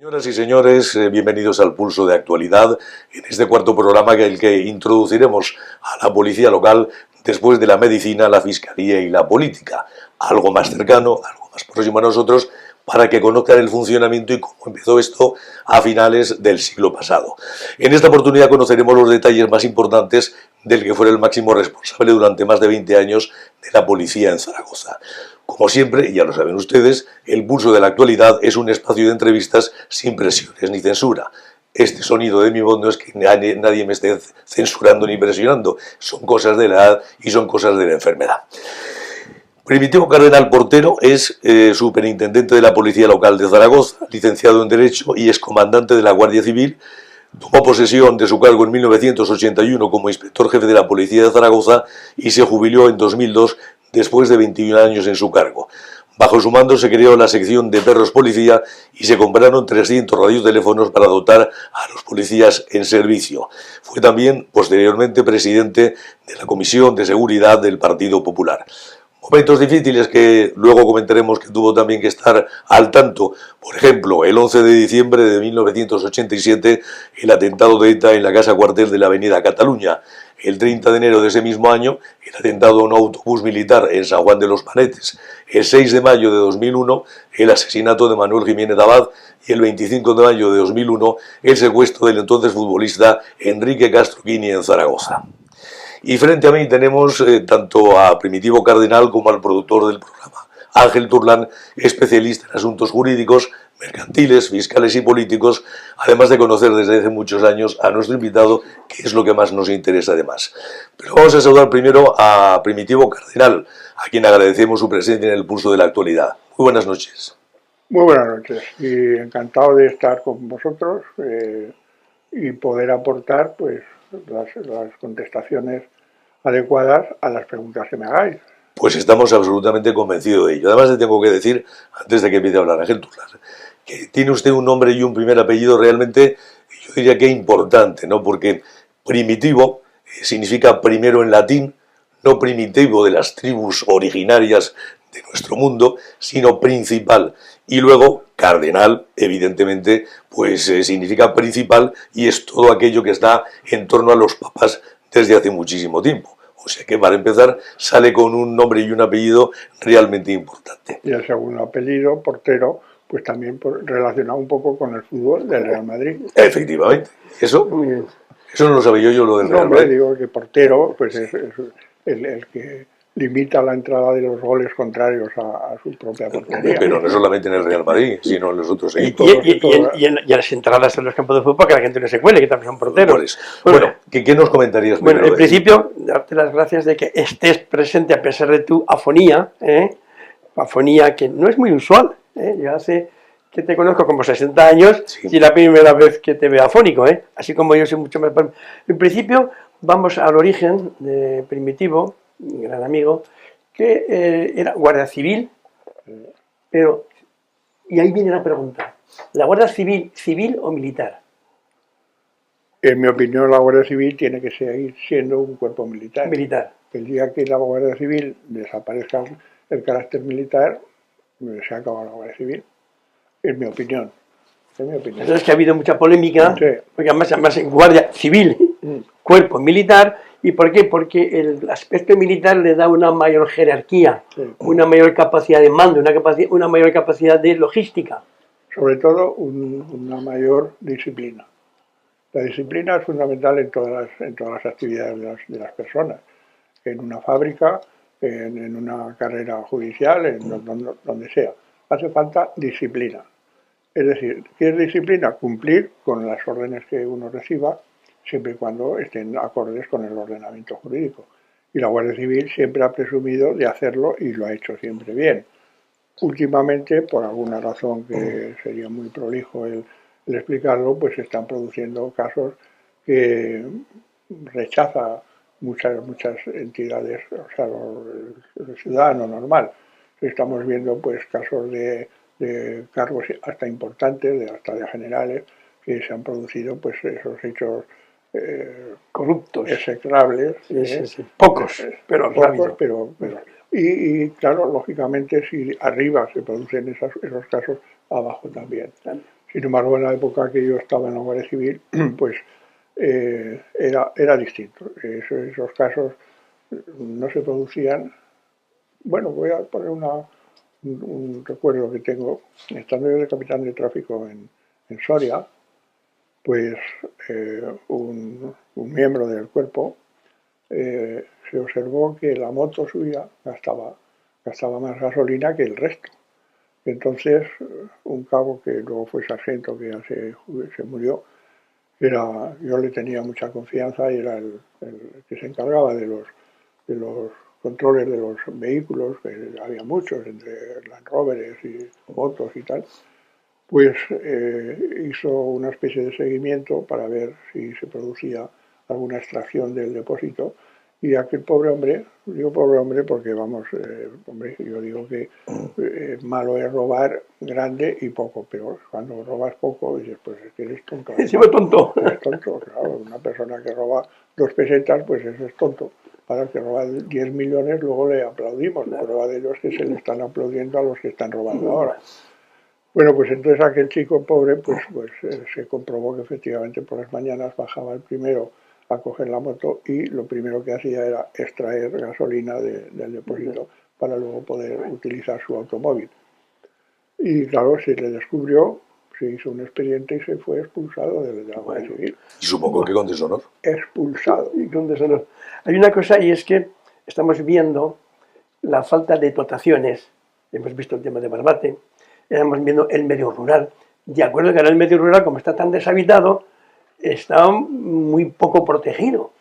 Señoras y señores, bienvenidos al Pulso de Actualidad, en este cuarto programa en el que introduciremos a la policía local después de la medicina, la fiscalía y la política, algo más cercano, algo más próximo a nosotros, para que conozcan el funcionamiento y cómo empezó esto a finales del siglo pasado. En esta oportunidad conoceremos los detalles más importantes del que fue el máximo responsable durante más de 20 años de la policía en Zaragoza. Como siempre, y ya lo saben ustedes, el Pulso de la Actualidad es un espacio de entrevistas sin presiones ni censura. Este sonido de mi voz no es que nadie me esté censurando ni presionando, son cosas de la edad y son cosas de la enfermedad. Primitivo Cardenal Portero es superintendente de la Policía Local de Zaragoza, licenciado en Derecho y excomandante de la Guardia Civil. Tomó posesión de su cargo en 1981 como inspector jefe de la Policía de Zaragoza y se jubiló en 2002 después de 21 años en su cargo. Bajo su mando se creó la sección de perros policía y se compraron 300 radioteléfonos para dotar a los policías en servicio. Fue también, posteriormente, presidente de la Comisión de Seguridad del Partido Popular. Momentos difíciles que luego comentaremos que tuvo también que estar al tanto. Por ejemplo, el 11 de diciembre de 1987, el atentado de ETA en la casa cuartel de la Avenida Cataluña. El 30 de enero de ese mismo año, el atentado a un autobús militar en San Juan de los Panetes. El 6 de mayo de 2001, el asesinato de Manuel Jiménez Abad. Y el 25 de mayo de 2001, el secuestro del entonces futbolista Enrique Castroquini en Zaragoza. Y frente a mí tenemos tanto a Primitivo Cardenal como al productor del programa, Ángel Turlán, especialista en asuntos jurídicos, mercantiles, fiscales y políticos, además de conocer desde hace muchos años a nuestro invitado, que es lo que más nos interesa además. Pero vamos a saludar primero a Primitivo Cardenal, a quien agradecemos su presencia en el Pulso de la Actualidad. Muy buenas noches. Muy buenas noches y encantado de estar con vosotros y poder aportar pues las contestaciones adecuadas a las preguntas que me hagáis. Pues estamos absolutamente convencidos de ello. Además le tengo que decir, antes de que empiece a hablar Ángel Turlán, que tiene usted un nombre y un primer apellido realmente, yo diría que importante, ¿no? Porque primitivo significa primero en latín, no primitivo de las tribus originarias de nuestro mundo, sino principal. Y luego, cardenal, evidentemente, pues significa principal y es todo aquello que está en torno a los papas desde hace muchísimo tiempo. O sea que para empezar sale con un nombre y un apellido realmente importante. Y el segundo apellido, Portero, pues también relacionado un poco con el fútbol del Real Madrid. Efectivamente. Eso no lo sabía yo lo del Real Madrid. Digo que Portero pues es el que limita la entrada de los goles contrarios a su propia portería. Pero no solamente en el Real Madrid, sino en los otros equipos. Y en las entradas en los campos de fútbol, que la gente no se cuele, que también son porteros. Bueno, ¿qué nos comentarías? Bueno, en principio, darte las gracias de que estés presente a pesar de tu afonía, afonía que no es muy usual. Yo hace que te conozco como 60 años, sí. Y la primera vez que te veo afónico, así como yo soy mucho más... En principio, vamos al origen de Primitivo, mi gran amigo, que era guardia civil, pero, y ahí viene la pregunta, ¿la guardia civil o militar? En mi opinión, la Guardia Civil tiene que seguir siendo un cuerpo militar. Militar. El día que la Guardia Civil desaparezca el carácter militar, se acaba la Guardia Civil, en mi opinión. Entonces que ha habido mucha polémica, sí. Porque además en Guardia Civil, cuerpo militar. ¿Y por qué? Porque el aspecto militar le da una mayor jerarquía, sí. Una mayor capacidad de mando, una mayor capacidad de logística. Sobre todo una mayor disciplina. La disciplina es fundamental en todas las actividades de las personas. En una fábrica, en una carrera judicial, donde sea. Hace falta disciplina. Es decir, ¿qué es disciplina? Cumplir con las órdenes que uno reciba, siempre y cuando estén acordes con el ordenamiento jurídico. Y la Guardia Civil siempre ha presumido de hacerlo y lo ha hecho siempre bien. Últimamente, por alguna razón que sería muy prolijo el explicarlo, pues se están produciendo casos que rechaza muchas entidades, o sea, el ciudadano normal. Estamos viendo pues casos de cargos hasta importantes, hasta de generales, que se han producido pues esos hechos corruptos, execrables, sí. Pocos, pero y claro, lógicamente si arriba se producen esos casos, abajo también. Sin embargo, en la época que yo estaba en la Guardia Civil, pues era distinto. Esos casos no se producían. Bueno, voy a poner un recuerdo que tengo. Estando yo de capitán de tráfico en Soria, pues un miembro del cuerpo se observó que la moto suya gastaba más gasolina que el resto. Entonces, un cabo que luego fue sargento, que ya se murió, yo le tenía mucha confianza y era el que se encargaba de los controles de los vehículos, que había muchos, entre Land Rovers y motos y tal. Pues hizo una especie de seguimiento para ver si se producía alguna extracción del depósito. Y aquel pobre hombre, digo pobre hombre porque vamos, hombre, yo digo que malo es robar grande y poco, pero cuando robas poco dices, pues es que eres tonto. Sí, fue tonto. Eres tonto, claro, una persona que roba 2 pesetas, pues eso es tonto. Para el que roba 10 millones luego le aplaudimos, la prueba de ello es que se le están aplaudiendo a los que están robando ahora. Bueno, pues entonces aquel chico pobre, pues se comprobó que efectivamente por las mañanas bajaba el primero a coger la moto y lo primero que hacía era extraer gasolina del depósito para luego poder utilizar su automóvil. Y claro, se le descubrió, se hizo un expediente y se fue expulsado de la Guardia Civil. Y supongo que con deshonor. Expulsado. Y con deshonor. Hay una cosa, y es que estamos viendo la falta de dotaciones. Hemos visto el tema de Barbate, estamos viendo el medio rural. De acuerdo que ahora el medio rural, como está tan deshabitado, está muy poco protegido.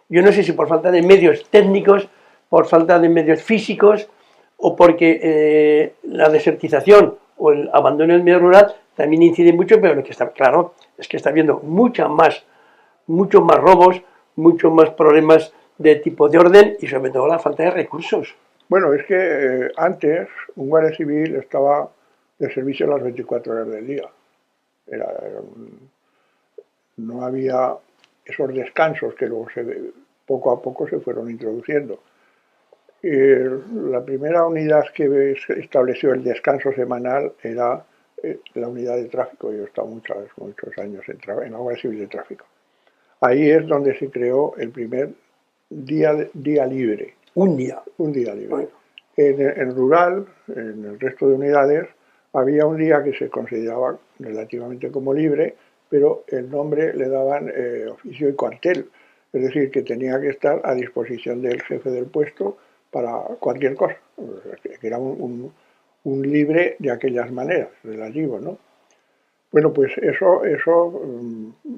Yo no sé si por falta de medios técnicos, por falta de medios físicos, o porque la desertización o el abandono del medio rural también incide mucho, pero lo que está claro es que está habiendo muchos más robos, muchos más problemas de tipo de orden y sobre todo la falta de recursos. Bueno, es que antes un guardia civil estaba de servicio las 24 horas del día. No había esos descansos que luego poco a poco se fueron introduciendo. La primera unidad que estableció el descanso semanal era la unidad de tráfico. Yo he estado muchos años en la Guardia Civil de Tráfico. Ahí es donde se creó el primer día libre. Un día libre. Bueno. En rural, en el resto de unidades, había un día que se consideraba relativamente como libre, pero el nombre le daban oficio y cuartel, es decir, que tenía que estar a disposición del jefe del puesto para cualquier cosa, que era un libre de aquellas maneras, relativo, ¿no? Bueno, pues eso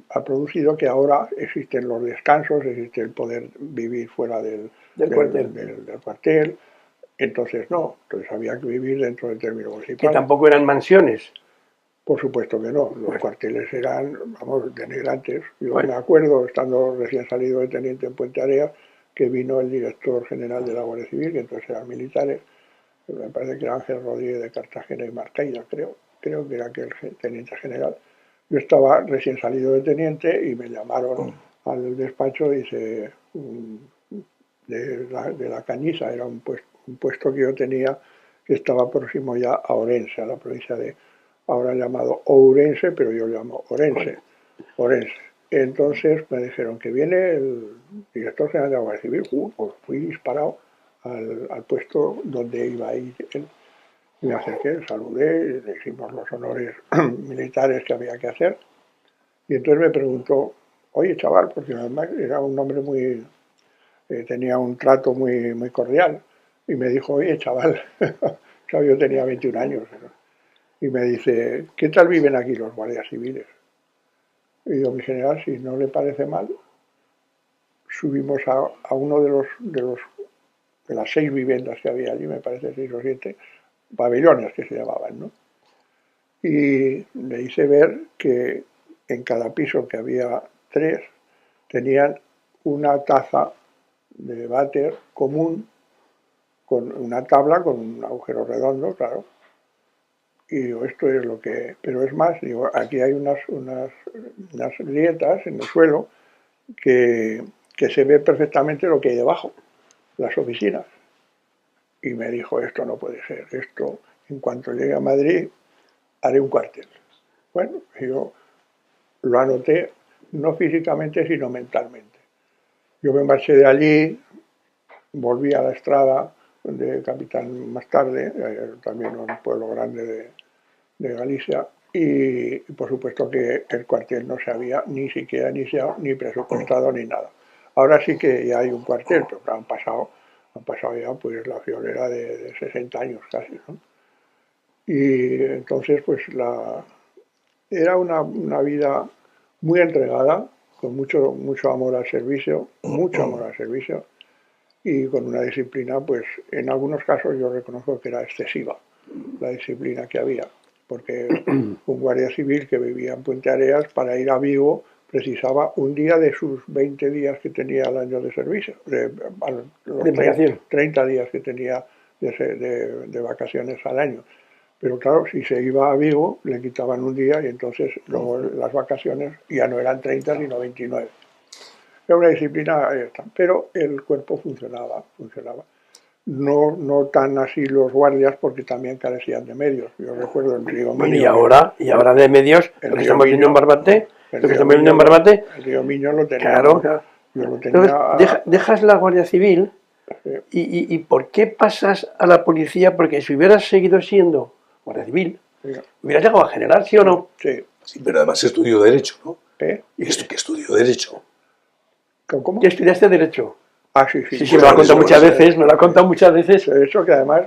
ha producido que ahora existen los descansos, existe el poder vivir fuera del cuartel. Entonces había que vivir dentro del término municipal. Que tampoco eran mansiones. Por supuesto que no, los cuarteles eran, denigrantes. Yo me acuerdo, estando recién salido de teniente en Puente Areas, que vino el director general de la Guardia Civil, que entonces eran militares, me parece que era Ángel Rodríguez de Cartagena y Marcaida, creo que era aquel teniente general. Yo estaba recién salido de teniente y me llamaron al despacho y dice, de la Cañiza, era un puesto que yo tenía que estaba próximo ya a Orense, a la provincia de, ahora llamado Ourense, pero yo lo llamo Orense. Entonces me dijeron que viene el director general de la Guardia Civil. Pues fui disparado al puesto donde iba a ir él. Y me acerqué, saludé, le hicimos los honores militares que había que hacer. Y entonces me preguntó, oye chaval, porque además era un hombre muy, tenía un trato muy, muy cordial. Y me dijo, oye chaval, claro, yo tenía 21 años. Y me dice, ¿qué tal viven aquí los guardias civiles? Y digo, mi general, si no le parece mal, subimos a uno de las 6 viviendas que había allí, me parece 6 o 7, pabellones que se llamaban, ¿no? Y le hice ver que en cada piso, que había 3, tenían una taza de váter común, con una tabla con un agujero redondo, claro. Y digo, esto es lo que... Pero es más, digo, aquí hay unas grietas en el suelo que se ve perfectamente lo que hay debajo, las oficinas. Y me dijo, esto no puede ser, esto, en cuanto llegue a Madrid, haré un cuartel. Bueno, yo lo anoté no físicamente, sino mentalmente. Yo me marché de allí, volví a la Estrada de Capitán más tarde, también un pueblo grande de Galicia, y por supuesto que el cuartel no se había ni siquiera iniciado, ni presupuestado, ni nada. Ahora sí que ya hay un cuartel, pero han pasado ya pues la friolera de 60 años casi, ¿no? Y entonces pues era una vida muy entregada, con mucho amor al servicio, mucho amor al servicio, y con una disciplina, pues en algunos casos yo reconozco que era excesiva la disciplina que había, porque un guardia civil que vivía en Puente Areas para ir a Vigo precisaba un día de sus 20 días que tenía al año de servicio, los 30 días que tenía de vacaciones al año. Pero claro, si se iba a Vigo, le quitaban un día y entonces luego las vacaciones ya no eran 30 sino 29. Era una disciplina, pero el cuerpo funcionaba. No tan así los guardias porque también carecían de medios. Yo recuerdo el Río Miño. Bueno, y ahora de medios, lo que estamos viendo en Barbate, el Río Miño lo tenía. Claro. Yo lo tenía. Entonces, dejas la Guardia Civil y ¿por qué pasas a la policía? Porque si hubieras seguido siendo Guardia Civil, hubieras llegado a general, ¿sí o no? Sí. Sí, pero además estudió Derecho, ¿no? ¿Y esto que estudió Derecho? ¿Cómo? ¿Que estudiaste Derecho? Ah, sí. Sí, me lo ha contado muchas veces, De hecho, que además,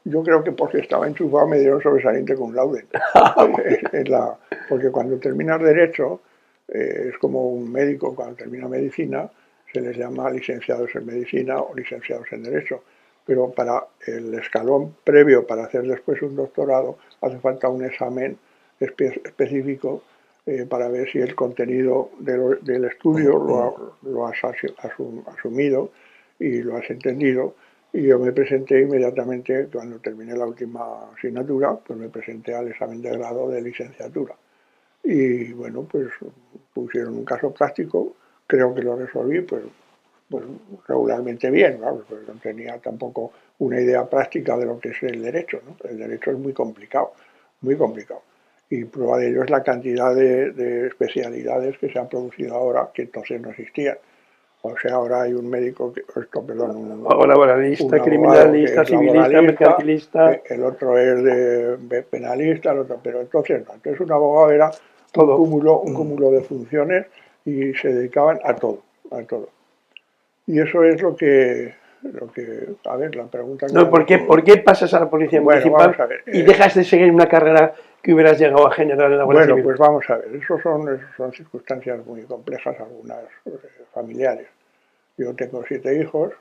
yo creo que porque estaba enchufado me dieron sobresaliente con laude. Porque cuando terminas Derecho, es como un médico, cuando termina Medicina, se les llama licenciados en Medicina o licenciados en Derecho. Pero para el escalón previo para hacer después un doctorado, hace falta un examen específico para ver si el contenido del estudio lo has asumido y lo has entendido. Y yo me presenté inmediatamente, cuando terminé la última asignatura, pues me presenté al examen de grado de licenciatura. Y bueno, pues pusieron un caso práctico, creo que lo resolví, pues regularmente bien, ¿no? Pues no tenía tampoco una idea práctica de lo que es el derecho, ¿no? El derecho es muy complicado, muy complicado. Y prueba de ello es la cantidad de especialidades que se han producido ahora que entonces no existían. O sea, ahora hay un médico, un laboralista, criminalista, civilista, mercantilista. El otro es de penalista, el otro, pero entonces no. Entonces un abogado era un cúmulo de funciones y se dedicaban a todo. Y eso es lo que a ver, la pregunta... No, ¿por qué pasas a la policía municipal y dejas de seguir una carrera que hubieras llegado a generar en la Guardia Civil? Pues vamos a ver, eso son circunstancias muy complejas, algunas familiares. Yo tengo 7 hijos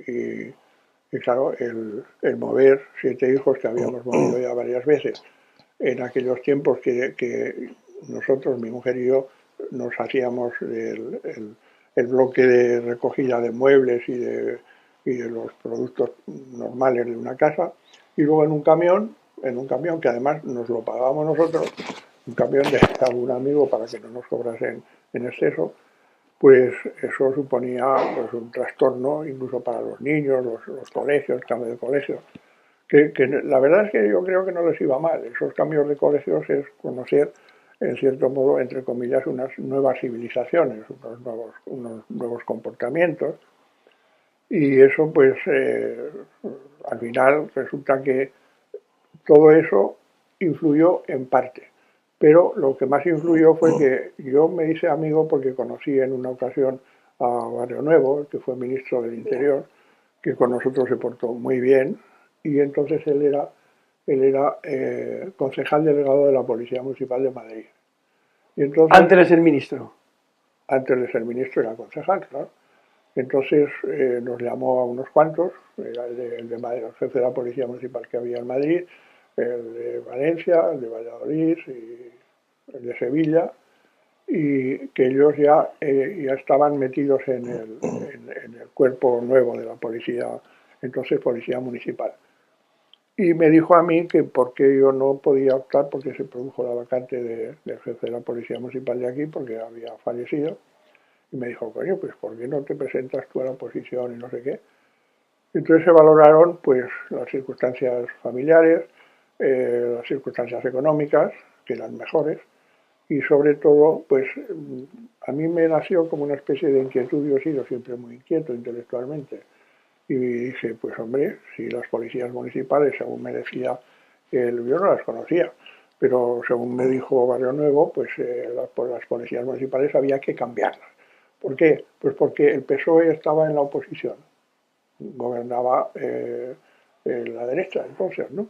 y claro, el mover 7 hijos que habíamos movido ya varias veces, en aquellos tiempos que nosotros, mi mujer y yo, nos hacíamos el bloque de recogida de muebles y de los productos normales de una casa, y luego en un camión que además nos lo pagábamos nosotros, un camión de algún amigo para que no nos cobrasen en exceso, pues eso suponía pues, un trastorno incluso para los niños, los colegios, cambios de colegios, que la verdad es que yo creo que no les iba mal. Esos cambios de colegios es conocer, en cierto modo, entre comillas, unas nuevas civilizaciones, unos nuevos comportamientos, y eso pues al final resulta que todo eso influyó en parte. Pero lo que más influyó fue que yo me hice amigo porque conocí en una ocasión a Barrio Nuevo, que fue ministro del Interior, que con nosotros se portó muy bien, y entonces él era concejal delegado de la Policía Municipal de Madrid. Y entonces, antes de ser ministro. Antes de ser ministro era concejal, claro. Entonces nos llamó a unos cuantos, era el jefe de la Policía Municipal que había en Madrid, el de Valencia, el de Valladolid y el de Sevilla, y que ellos ya estaban metidos en el cuerpo nuevo de la policía, entonces Policía Municipal. Y me dijo a mí que por qué yo no podía optar, porque se produjo la vacante del jefe de la Policía Municipal de aquí, porque había fallecido. Y me dijo, coño, pues ¿por qué no te presentas tú a la oposición y no sé qué? Entonces se valoraron pues las circunstancias familiares, las circunstancias económicas, que eran mejores, y sobre todo, pues a mí me nació como una especie de inquietud. Yo he sido siempre muy inquieto intelectualmente. Y dije, pues hombre, si las policías municipales, según me decía, yo no las conocía, pero según me dijo Barrio Nuevo, pues las policías municipales había que cambiarlas. ¿Por qué? Pues porque el PSOE estaba en la oposición, gobernaba la derecha entonces, ¿no?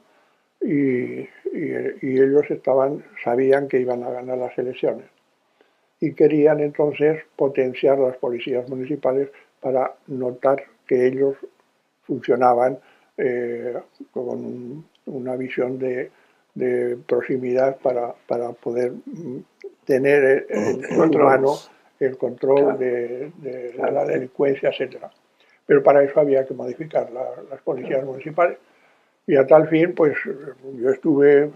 Y ellos sabían que iban a ganar las elecciones y querían entonces potenciar las policías municipales para notar que ellos funcionaban con una visión de proximidad para poder tener en su mano el control de la delincuencia, etcétera. Pero para eso había que modificar las policías municipales. Y a tal fin, pues yo estuve,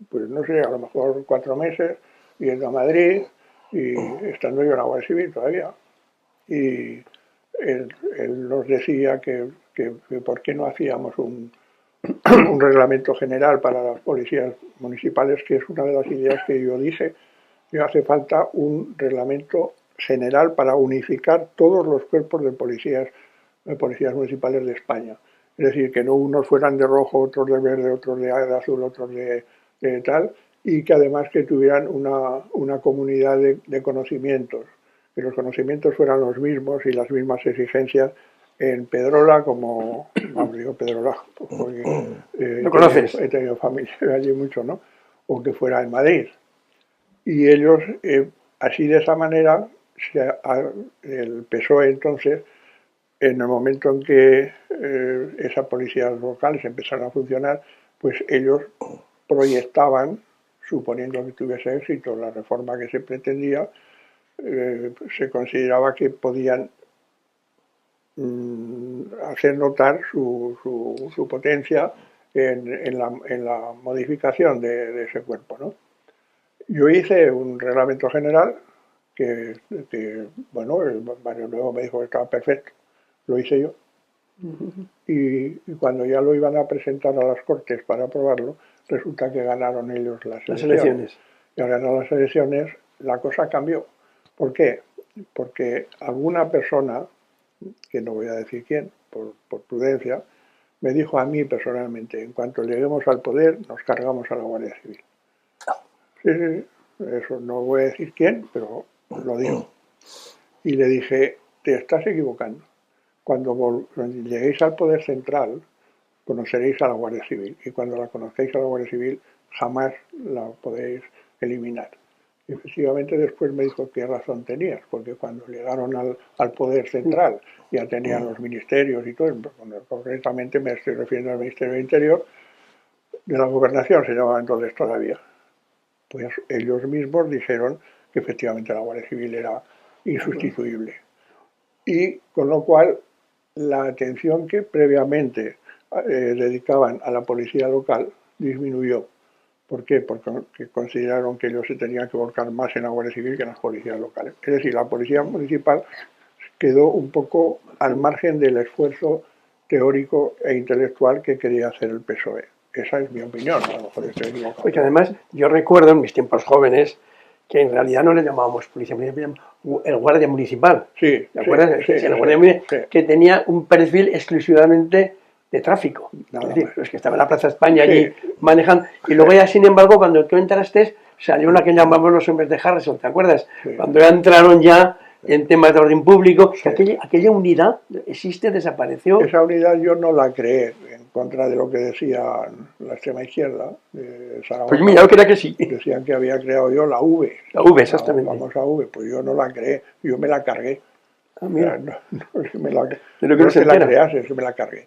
pues no sé, a lo mejor 4 meses yendo a Madrid y estando yo en la Guardia Civil todavía. Y él nos decía que por qué no hacíamos un reglamento general para las policías municipales, que es una de las ideas que yo dije, que hace falta un reglamento general para unificar todos los cuerpos de policías municipales de España. Es decir, que no unos fueran de rojo, otros de verde, otros de azul, otros de tal, y que además que tuvieran una comunidad de conocimientos, que los conocimientos fueran los mismos y las mismas exigencias en Pedrola como, vamos, digo Pedrola, porque ¿Lo conoces? He tenido familia allí mucho, ¿no? O que fuera en Madrid. Y ellos, así de esa manera, el PSOE entonces, en el momento en que esas policías locales empezaron a funcionar, pues ellos proyectaban, suponiendo que tuviese éxito la reforma que se pretendía, se consideraba que podían hacer notar su potencia en la modificación de ese cuerpo, ¿no? Yo hice un reglamento general que bueno, el Barrio Nuevo me dijo que estaba perfecto, lo hice yo. Y cuando ya lo iban a presentar a las Cortes para aprobarlo, resulta que ganaron ellos las elecciones. Y al ganar las elecciones, la cosa cambió. ¿Por qué? Porque alguna persona, que no voy a decir quién, por prudencia, me dijo a mí personalmente, en cuanto lleguemos al poder, nos cargamos a la Guardia Civil. Sí, eso no voy a decir quién, pero lo digo. Y le dije, te estás equivocando. Cuando lleguéis al poder central, conoceréis a la Guardia Civil. Y cuando la conozcáis a la Guardia Civil, jamás la podéis eliminar. Y efectivamente después me dijo qué razón tenías, porque cuando llegaron al poder central ya tenían los ministerios y todo, concretamente me estoy refiriendo al Ministerio del Interior, de la Gobernación se llamaba entonces todavía. Pues ellos mismos dijeron que efectivamente la Guardia Civil era insustituible. Y con lo cual la atención que previamente dedicaban a la policía local disminuyó. ¿Por qué? Porque consideraron que ellos se tenían que volcar más en la Guardia Civil que en las policías locales. Es decir, la policía municipal quedó un poco al margen del esfuerzo teórico e intelectual que quería hacer el PSOE. Esa es mi opinión, a lo mejor estoy equivocado. Porque además yo recuerdo en mis tiempos jóvenes que en realidad no le llamábamos policía municipal, el guardia municipal. Sí, ¿Te acuerdas? Sí, el guardia municipal, que tenía un perfil exclusivamente de tráfico. Nada es decir, más. los que estaban en la Plaza España allí manejando. Y luego ya, sin embargo, cuando tú entraste, salió una que llamamos los hombres de Harrison, ¿te acuerdas? Sí. Cuando ya entraron ya en temas de orden público, que aquella unidad existe, desapareció. Esa unidad yo no la creé, en contra de lo que decía la extrema izquierda de Zaragoza. Pues mira, yo creo que sí. Decían que había creado yo la V. La V, exactamente. La famosa V, pues yo no la creé, yo me la cargué. Ah, mira. No es que me la, no es que la crease, es que me la cargué.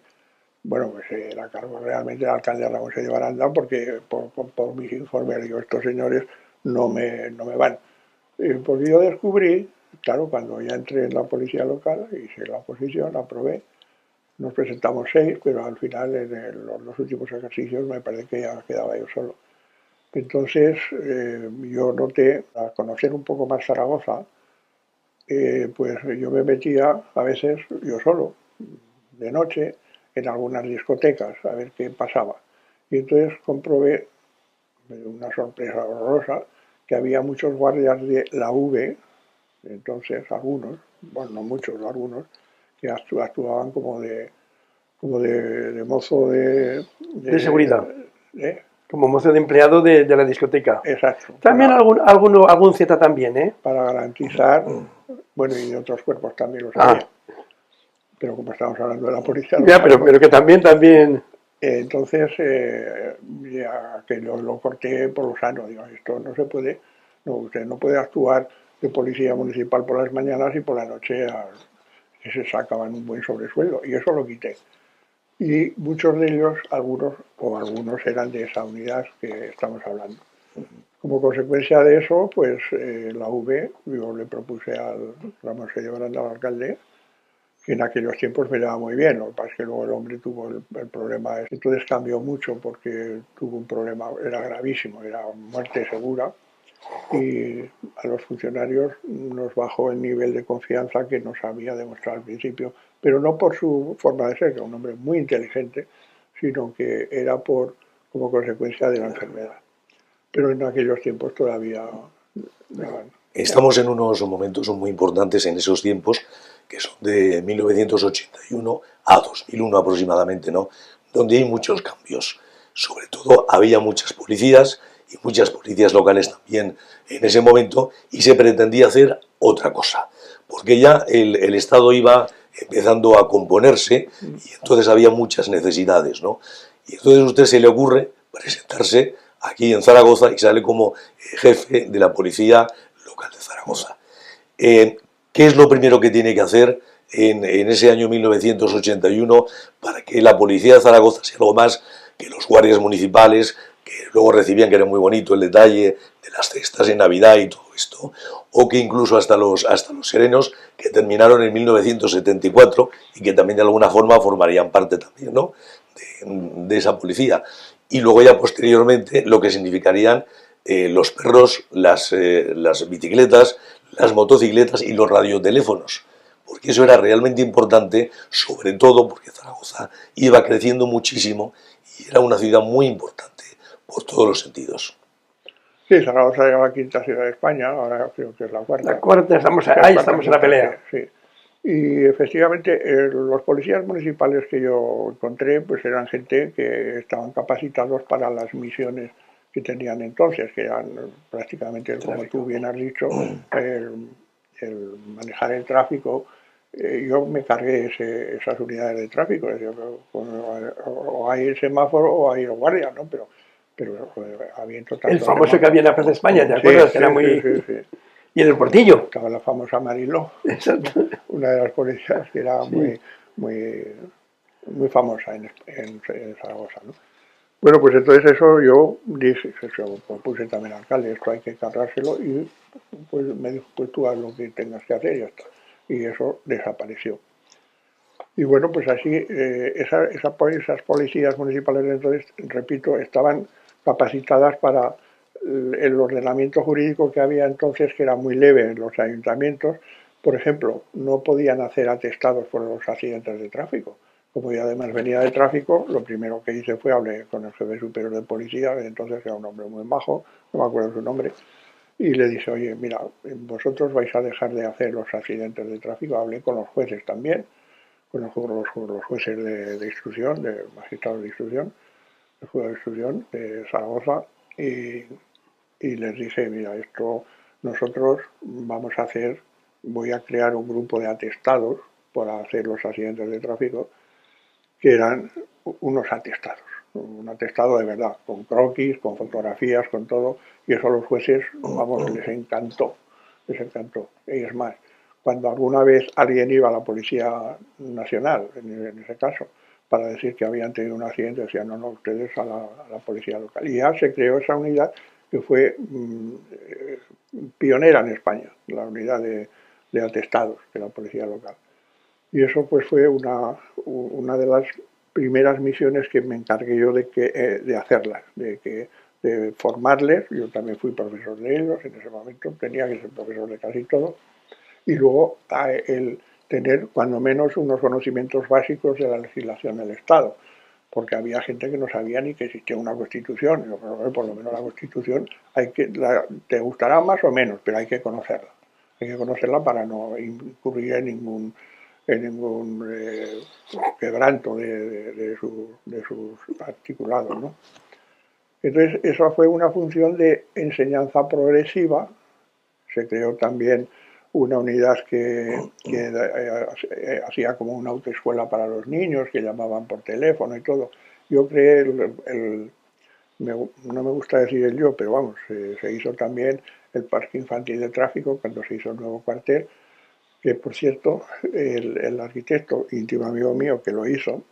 Bueno, pues la cargó realmente el alcalde Ramón de Baranda, porque por mis informes digo, estos señores no me van. Porque yo descubrí, claro, cuando ya entré en la policía local, hice la oposición, aprobé, nos presentamos 6, pero al final en los últimos ejercicios me parece que ya quedaba yo solo. Entonces yo noté, al conocer un poco más Zaragoza, pues yo me metía a veces yo solo, de noche, en algunas discotecas, a ver qué pasaba. Y entonces comprobé, una sorpresa horrorosa, que había muchos guardias de la V, entonces algunos, bueno, no muchos, algunos, que actuaban como de mozo De seguridad. ¿eh? Como mozo de empleado de la discoteca. Exacto. También algún Z también, ¿eh? Para garantizar, bueno, y de otros cuerpos también los Ah. había. Pero como estamos hablando de la policía Ya, local, pero que también. entonces, ya que lo corté por lo sano, digo, esto no se puede, no, usted no puede actuar de policía municipal por las mañanas y por la noche que se sacaban un buen sobresueldo, y eso lo quité. Y muchos de ellos, algunos eran de esa unidad que estamos hablando. Como consecuencia de eso, pues la V, yo le propuse al Ramón Sello Grande, al alcalde, que en aquellos tiempos me daba muy bien, lo que pasa es que luego el hombre tuvo el problema, entonces cambió mucho porque tuvo un problema, era gravísimo, era muerte segura, y a los funcionarios nos bajó el nivel de confianza que nos había demostrado al principio, pero no por su forma de ser, que era un hombre muy inteligente, sino que era como consecuencia de la enfermedad. Pero en aquellos tiempos todavía... Estamos en unos momentos muy importantes en esos tiempos, que son de 1981 a 2001 aproximadamente, ¿no? Donde hay muchos cambios. Sobre todo había muchas policías y muchas policías locales también en ese momento, y se pretendía hacer otra cosa, porque ya el Estado iba empezando a componerse y entonces había muchas necesidades, ¿no? Y entonces a usted se le ocurre presentarse aquí en Zaragoza y sale como jefe de la policía local de Zaragoza. ¿Qué es lo primero que tiene que hacer en ese año 1981 para que la policía de Zaragoza sea algo más que los guardias municipales, que luego recibían, que era muy bonito el detalle de las cestas en Navidad y todo esto, o que incluso hasta los serenos, que terminaron en 1974 y que también de alguna forma formarían parte también, ¿no?, de esa policía? Y luego ya posteriormente lo que significarían los perros, las bicicletas, las motocicletas y los radioteléfonos, porque eso era realmente importante, sobre todo porque Zaragoza iba creciendo muchísimo y era una ciudad muy importante por todos los sentidos. Sí, Zaragoza era la quinta ciudad de España, ahora creo que es la cuarta. La cuarta, estamos en la pelea. Sí. Y efectivamente los policías municipales que yo encontré pues eran gente que estaban capacitados para las misiones que tenían entonces, que eran prácticamente, como tú bien has dicho, el manejar el tráfico. Yo me cargué esas unidades de tráfico, o hay el semáforo o hay el guardia, ¿no? Pero habiendo tanto... El famoso que había en la Plaza España, ¿te acuerdas? Que era muy... Sí. Y en el Portillo. Estaba la famosa Mariló, una de las policías que era muy famosa en Zaragoza, ¿no? Bueno, pues entonces eso yo dije, se lo propuse también al alcalde, esto hay que cargárselo, y pues me dijo, pues tú haz lo que tengas que hacer y ya está. Y eso desapareció. Y bueno, pues así, esas policías municipales de entonces, repito, estaban capacitadas para el ordenamiento jurídico que había entonces, que era muy leve en los ayuntamientos. Por ejemplo, no podían hacer atestados por los accidentes de tráfico. Como yo además venía de tráfico, lo primero que hice fue hablar con el jefe superior de policía, que entonces era un hombre muy majo, no me acuerdo su nombre, y le dije, oye, mira, vosotros vais a dejar de hacer los accidentes de tráfico. Hablé con los jueces también, con los jueces de instrucción, de magistrados de instrucción, el juez de instrucción de Zaragoza, y les dije, mira, esto nosotros voy a crear un grupo de atestados para hacer los accidentes de tráfico, que eran unos atestados, un atestado de verdad, con croquis, con fotografías, con todo, y eso a los jueces, vamos, les encantó. Y es más, cuando alguna vez alguien iba a la Policía Nacional, en ese caso, para decir que habían tenido un accidente, decían, no, ustedes a la policía local. Y ya se creó esa unidad que fue pionera en España, la unidad de atestados de la policía local. Y eso pues fue una de las primeras misiones que me encargué yo de hacerlas, de formarles. Yo también fui profesor de ellos en ese momento, tenía que ser profesor de casi todo, y luego el tener cuando menos unos conocimientos básicos de la legislación del Estado, porque había gente que no sabía ni que existía una Constitución. Y yo, por lo menos la Constitución te gustará más o menos, pero hay que conocerla. Hay que conocerla para no incurrir en ningún quebranto de sus articulados, ¿no? Entonces, eso fue una función de enseñanza progresiva. Se creó también una unidad que hacía como una autoescuela para los niños, que llamaban por teléfono y todo. Yo creé no me gusta decir el yo, pero vamos, se hizo también el Parque Infantil de Tráfico cuando se hizo el nuevo cuartel, que por cierto, el arquitecto íntimo amigo mío que lo hizo,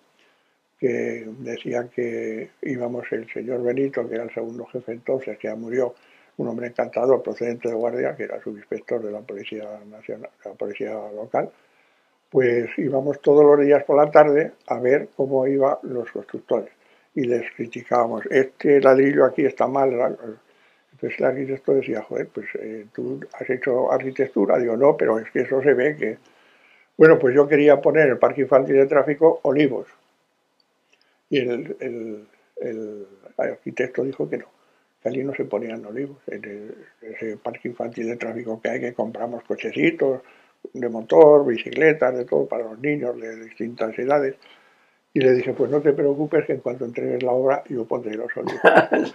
que decía que íbamos el señor Benito, que era el segundo jefe entonces, que ya murió, un hombre encantador procedente de Guardia, que era subinspector de la Policía Nacional, de la Policía Local, pues íbamos todos los días por la tarde a ver cómo iban los constructores y les criticábamos, este ladrillo aquí está mal. Entonces el arquitecto decía, joder, pues tú has hecho arquitectura. Digo, no, pero es que eso se ve que... Bueno, pues yo quería poner el Parque Infantil de Tráfico olivos. Y el arquitecto dijo que no, que allí no se ponían olivos. En ese Parque Infantil de Tráfico que hay, que compramos cochecitos de motor, bicicletas, de todo para los niños de distintas edades. Y le dije, pues no te preocupes, que en cuanto entregues la obra yo pondré los olivos.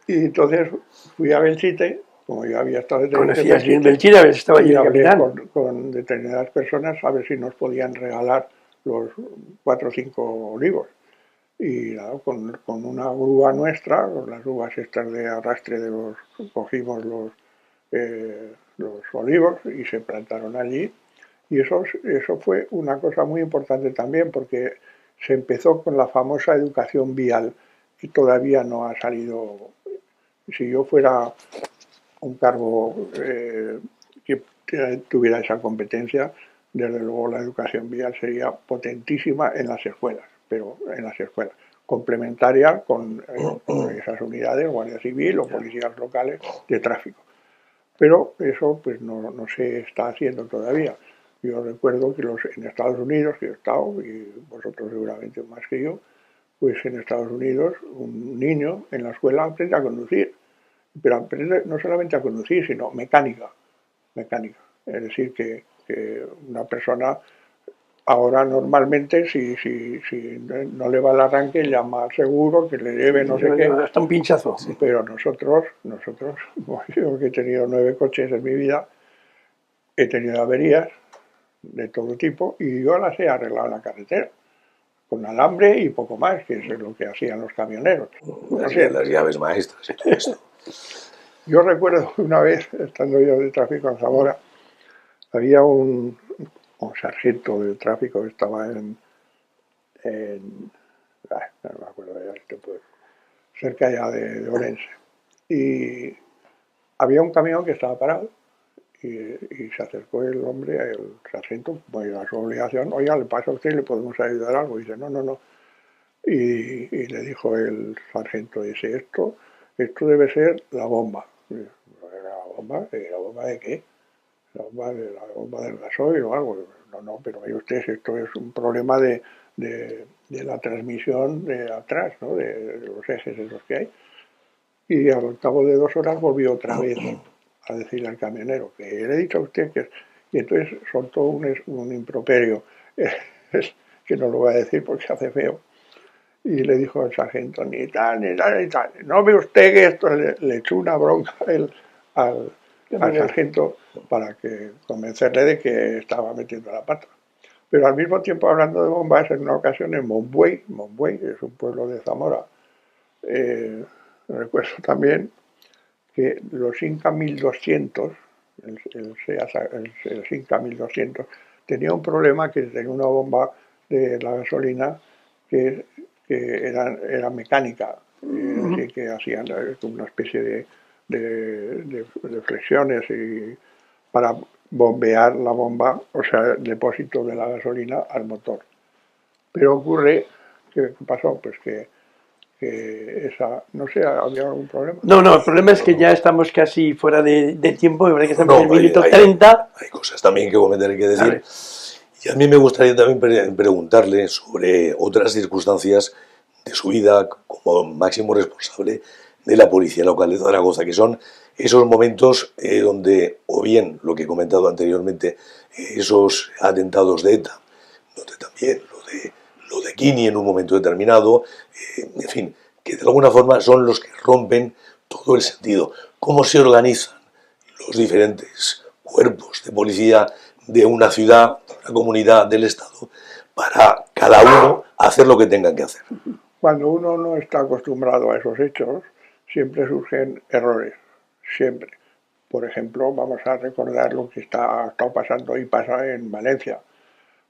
Y entonces fui a Belchite, como yo había estado en Belchite, habías estado allí, y hablé con determinadas personas a ver si nos podían regalar los 4 o 5 olivos. Y con una grúa nuestra, con las grúas estas de arrastre cogimos los olivos y se plantaron allí. Y eso fue una cosa muy importante también, porque se empezó con la famosa educación vial, que todavía no ha salido. Si yo fuera un cargo que tuviera esa competencia, desde luego la educación vial sería potentísima en las escuelas, pero en las escuelas, complementaria con esas unidades, Guardia Civil o policías locales de tráfico. Pero eso pues no se está haciendo todavía. Yo recuerdo que en Estados Unidos, que he estado, y vosotros seguramente más que yo, pues en Estados Unidos un niño en la escuela aprende a conducir, pero aprende no solamente a conducir, sino mecánica. Es decir, que una persona ahora normalmente si no le va el arranque llama al seguro, que le lleve no sé qué. Hasta un pinchazo. Pero nosotros, yo que he tenido 9 coches en mi vida, he tenido averías de todo tipo y yo las he arreglado en la carretera, con alambre y poco más, que es lo que hacían los camioneros. Las llaves maestras y todo esto. Yo recuerdo una vez, estando yo de tráfico en Zamora, había un sargento de tráfico que estaba no me acuerdo ya este pueblo, cerca ya de Orense, y había un camión que estaba parado y se acercó el hombre, el sargento, pues a su obligación, oiga, le pasa a usted, le podemos ayudar algo. Y dice, no. Y le dijo el sargento, dice, esto debe ser la bomba. ¿La bomba? ¿La bomba de qué? La bomba del gasoil o algo. No, pero mire usted, esto es un problema de la transmisión de atrás, ¿no? De los ejes esos que hay. Y al cabo de 2 horas volvió otra vez a decirle al camionero que le he dicho a usted que... Y entonces soltó un improperio, que no lo voy a decir porque se hace feo. Y le dijo al sargento, ni tal. ¿No ve usted que esto? Le echó una bronca al sargento para convencerle de que estaba metiendo la pata. Pero al mismo tiempo, hablando de bombas, en una ocasión en Monbuey, que es un pueblo de Zamora, recuerdo también que los Inca 1200, el Inca 1200, tenía un problema, que tenía una bomba de la gasolina que era mecánica, es decir, que hacían una especie de flexiones para bombear la bomba, o sea, el depósito de la gasolina al motor. Pero ocurre, ¿qué pasó? Pues que no sé, ¿había algún problema? No, el problema es que ya estamos casi fuera de tiempo, me parece que estamos en el minuto 30. Hay cosas también que comentar y que decir. Y a mí me gustaría también preguntarle sobre otras circunstancias de su vida como máximo responsable de la policía local de Zaragoza, que son esos momentos donde, o bien lo que he comentado anteriormente, esos atentados de ETA, donde también lo de Kini en un momento determinado, en fin, que de alguna forma son los que rompen todo el sentido. ¿Cómo se organizan los diferentes cuerpos de policía de una ciudad, de una comunidad, del Estado, para cada uno hacer lo que tengan que hacer? Cuando uno no está acostumbrado a esos hechos, siempre surgen errores, siempre. Por ejemplo, vamos a recordar lo que ha estado pasando y pasa en Valencia.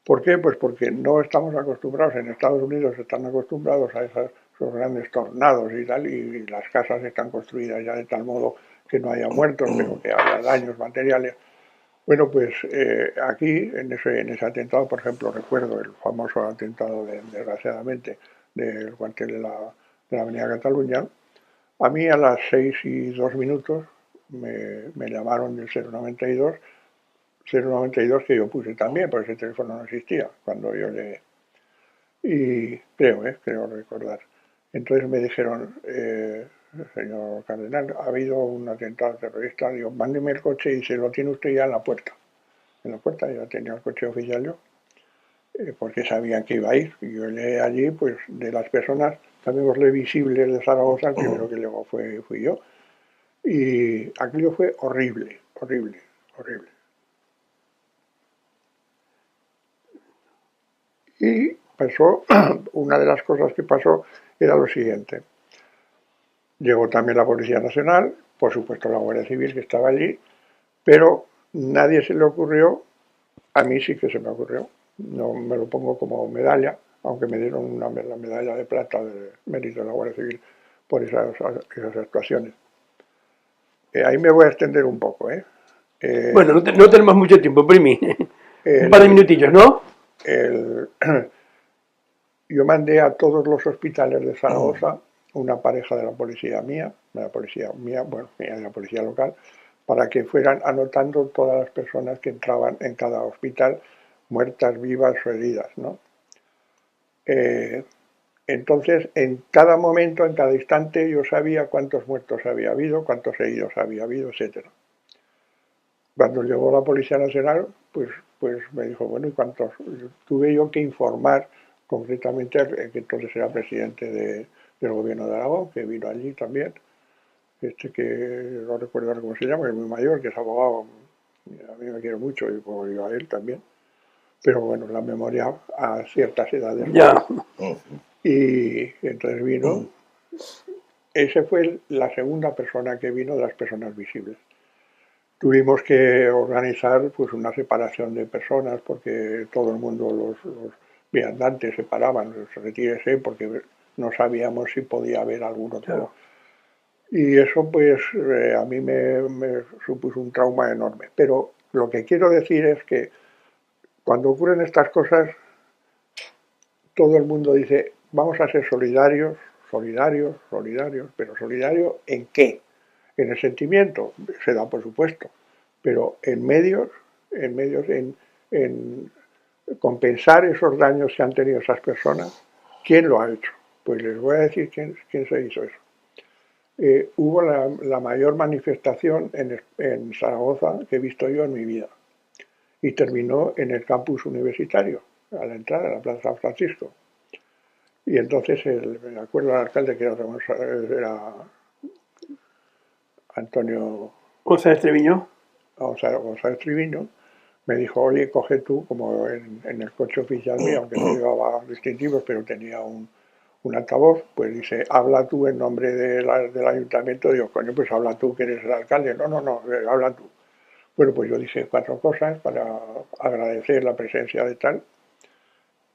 ¿Por qué? Pues porque no estamos acostumbrados, en Estados Unidos están acostumbrados a esos grandes tornados y tal, y las casas están construidas ya de tal modo que no haya muertos, pero que haya daños materiales. Bueno, pues aquí, en ese atentado, por ejemplo, recuerdo el famoso atentado, desgraciadamente, del cuartel de la Avenida Cataluña. A mí a las 6:02 me llamaron del 092 que yo puse también, porque ese teléfono no existía cuando yo llegué. Y creo recordar. Entonces me dijeron, señor Cardenal, ha habido un atentado terrorista. Digo, mándeme el coche y se lo tiene usted ya en la puerta. En la puerta ya tenía el coche oficial yo, porque sabían que iba a ir. Y yo llegué allí, pues de las personas, llamémosle visibles de Zaragoza, el primero que llegó fui yo. Y aquello fue horrible, horrible, horrible. Y pasó, una de las cosas que pasó era lo siguiente. Llegó también la Policía Nacional, por supuesto la Guardia Civil que estaba allí, pero nadie se le ocurrió, a mí sí que se me ocurrió, no me lo pongo como medalla, aunque me dieron la medalla de plata de mérito de la Guardia Civil por esas actuaciones. Ahí me voy a extender un poco. Bueno, no tenemos mucho tiempo, Primi. Un par de minutillos, ¿no? Yo mandé a todos los hospitales de Zaragoza una pareja de la policía mía, de la policía local, para que fueran anotando todas las personas que entraban en cada hospital, muertas, vivas o heridas, ¿no? Entonces, en cada momento, en cada instante, yo sabía cuántos muertos había habido, cuántos heridos había habido, etc. Cuando llegó la Policía Nacional, pues me dijo, bueno, ¿y cuántos? Tuve yo que informar concretamente, que entonces era presidente del gobierno de Aragón, que vino allí también, que no recuerdo cómo se llama, es muy mayor, que es abogado, a mí me quiere mucho y como yo a él también, pero bueno, la memoria a ciertas edades. Ya. Y entonces vino, esa fue la segunda persona que vino de las personas visibles. Tuvimos que organizar pues una separación de personas porque todo el mundo, los viandantes se paraban, retírese, porque no sabíamos si podía haber algún otro. Claro. Y eso pues a mí me supuso un trauma enorme. Pero lo que quiero decir es que cuando ocurren estas cosas, todo el mundo dice, vamos a ser solidarios, pero ¿solidario en qué? En el sentimiento, se da por supuesto, pero en medios, en compensar esos daños que han tenido esas personas, ¿quién lo ha hecho? Pues les voy a decir quién se hizo eso. Hubo la mayor manifestación en Zaragoza que he visto yo en mi vida, y terminó en el campus universitario, a la entrada de la Plaza San Francisco. Y entonces me acuerdo del alcalde que era Antonio González Treviño. González Treviño, me dijo, oye, coge tú, como en el coche oficial mío, aunque no llevaba distintivos, pero tenía un altavoz, pues dice, habla tú en nombre del ayuntamiento. Digo, coño, pues habla tú que eres el alcalde. No, habla tú. Bueno, pues yo dije 4 cosas para agradecer la presencia de tal.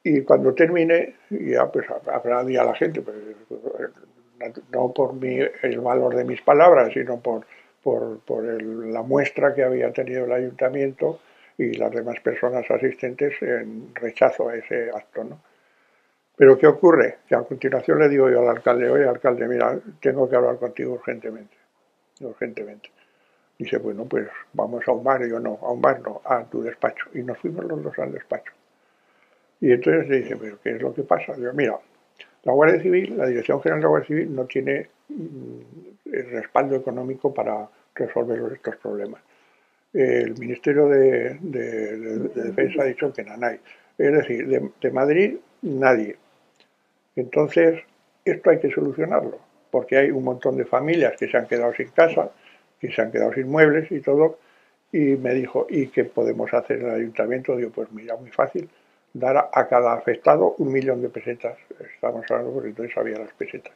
Y cuando terminé, ya pues aplaudí a la gente, pues, no por el valor de mis palabras, sino por la muestra que había tenido el ayuntamiento y las demás personas asistentes en rechazo a ese acto, ¿no? Pero ¿qué ocurre? Que a continuación le digo yo al alcalde, oye, alcalde, mira, tengo que hablar contigo urgentemente. Dice, bueno, pues vamos a un bar. Y yo, no, a un bar no, a tu despacho. Y nos fuimos los dos al despacho. Y entonces le dice, pero ¿qué es lo que pasa? Digo, mira, La Guardia Civil, la Dirección General de la Guardia Civil no tiene el respaldo económico para resolver estos problemas. El Ministerio de Defensa ha dicho que no hay. Es decir, de Madrid nadie. Entonces, esto hay que solucionarlo, porque hay un montón de familias que se han quedado sin casa, que se han quedado sin muebles y todo, y me dijo, ¿y qué podemos hacer en el ayuntamiento? Digo, pues mira, muy fácil, dar a cada afectado 1 millón de pesetas. Estamos hablando porque entonces había las pesetas.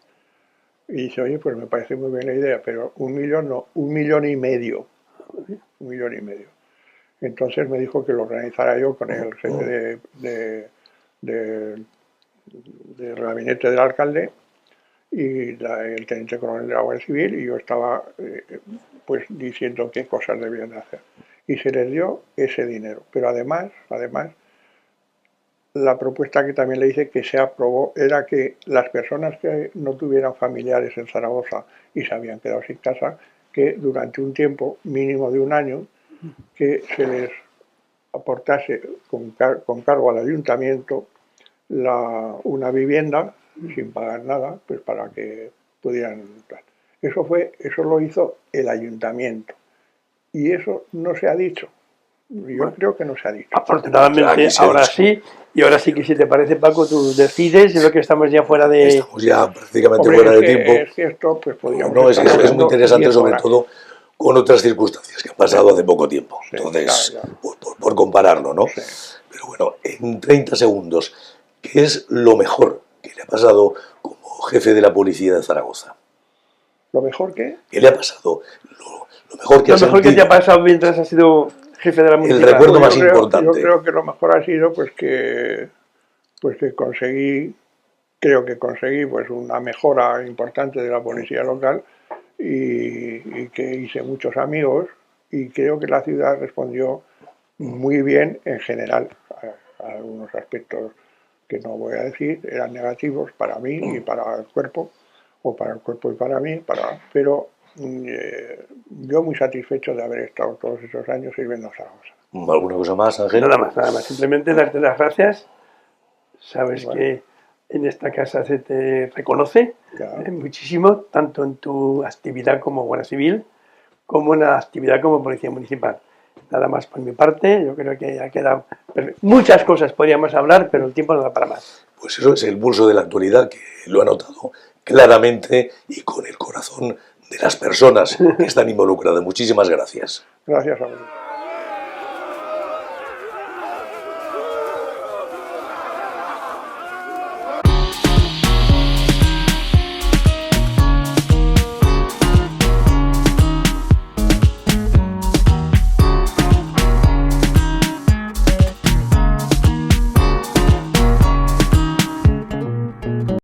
Y dice, oye, pues me parece muy bien la idea, pero 1 millón no, 1,5 millones. 1,5 millones. Entonces me dijo que lo organizara yo con el jefe del gabinete del alcalde y el teniente coronel de la Guardia Civil, y yo estaba pues diciendo qué cosas debían hacer. Y se les dio ese dinero. Pero además, la propuesta que también le hice, que se aprobó, era que las personas que no tuvieran familiares en Zaragoza y se habían quedado sin casa, que durante un tiempo mínimo de 1 año, que se les aportase con cargo al ayuntamiento una vivienda sin pagar nada, pues para que pudieran entrar. Eso lo hizo el ayuntamiento, y eso no se ha dicho. Yo creo que no se ha dicho. Afortunadamente, ahora sí. Y ahora sí que, si te parece, Paco, tú decides. Yo creo que estamos ya fuera de... Estamos ya prácticamente fuera de tiempo. Es que esto, pues podríamos... No, es muy interesante, sobre todo con otras circunstancias que han pasado hace poco tiempo. Sí, entonces, claro. Por compararlo, ¿no? Sí. Pero bueno, en 30 segundos, ¿qué es lo mejor que le ha pasado como jefe de la policía de Zaragoza? ¿Lo mejor qué? ¿Qué le ha pasado? Lo mejor que te ha pasado mientras has sido jefe de la municipalidad. El recuerdo más importante. Yo creo que lo mejor ha sido pues que conseguí pues una mejora importante de la policía local, y que hice muchos amigos, y creo que la ciudad respondió muy bien en general. A algunos aspectos que no voy a decir eran negativos para mí y para el cuerpo, o para el cuerpo y para mí, pero yo muy satisfecho de haber estado todos esos años sirviendo a Zaragoza. ¿Alguna cosa más, Ángel? Nada más. Simplemente darte las gracias. Sabes que en esta casa se te reconoce muchísimo, tanto en tu actividad como Guardia Civil, como en la actividad como Policía Municipal. Nada más por mi parte. Yo creo que ya queda muchas cosas podríamos hablar, pero el tiempo no da para más. Pues eso es el pulso de la actualidad, que lo ha notado claramente y con el corazón de las personas que están involucradas. Muchísimas gracias. Gracias a vosotros.